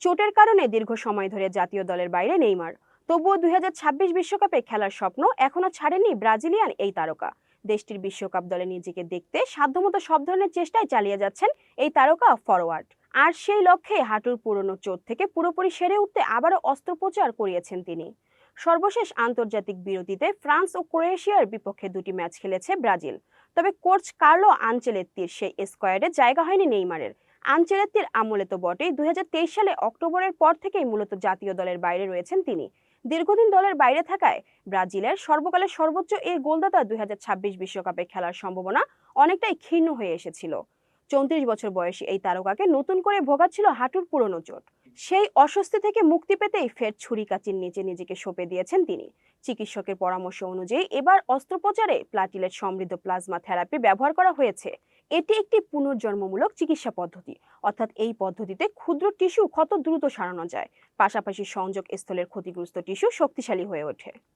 চোটের কারণে দীর্ঘ সময় ধরে জাতীয় দলের বাইরে নেইমার। তবুও 2026 বিশ্বকাপে খেলার স্বপ্ন এখনো ছাড়েনি ব্রাজিলিয়ান এই তারকা। দেশটির বিশ্বকাপ দলে নিজেকে দেখতে সাধ্যমতো সব ধরনের চেষ্টাই চালিয়ে যাচ্ছেন এই তারকা ফরওয়ার্ড। আর সেই লক্ষ্যে হাঁটুর পুরনো চোট থেকে পুরোপুরি সেরে উঠতে আবারও অস্ত্রোপচার করিয়েছেন তিনি। সর্বশেষ আন্তর্জাতিক বিরতিতে ফ্রান্স ও ক্রোয়েশিয়ার বিপক্ষে দুটি ম্যাচ খেলেছে ব্রাজিল। তবে কোচ কার্লো আনচেলত্তির সেই স্কোয়াডে জায়গা হয়নি নেইমারের। আনচেলত্তির আমলে তো বটেই, 2023 সালে অক্টোবরের পর থেকেই মূলত জাতীয় দলের বাইরে রয়েছেন তিনি। দীর্ঘদিন দলের বাইরে থাকায় ব্রাজিলের সর্বকালের সর্বোচ্চ এই গোলদাতা 2026 বিশ্বকাপে খেলার সম্ভাবনা অনেকটাই ক্ষীণ হয়ে এসেছিল। 34 বছর বয়সী এই তারকাকে নতুন করে ভোগাচ্ছিল হাঁটুর পুরনো চোট। সেই অস্বস্তি থেকে মুক্তি পেতেই ফের ছুরিকাচির নিচে নিজেকে সঁপে দিয়েছেন তিনি। চিকিৎসকের পরামর্শ অনুযায়ী এবার অস্ত্রোপচারে প্লাটিলেট সমৃদ্ধ প্লাজমা থেরাপি ব্যবহার করা হয়েছে। এটি একটি পুনর্জন্মমূলক চিকিৎসা পদ্ধতি, অর্থাৎ এই পদ্ধতিতে ক্ষুদ্র টিস্যু ক্ষত দ্রুত সারানো যায়, পাশাপাশি সংযোগ স্থলের ক্ষতিগ্রস্ত টিস্যু শক্তিশালী হয়ে ওঠে।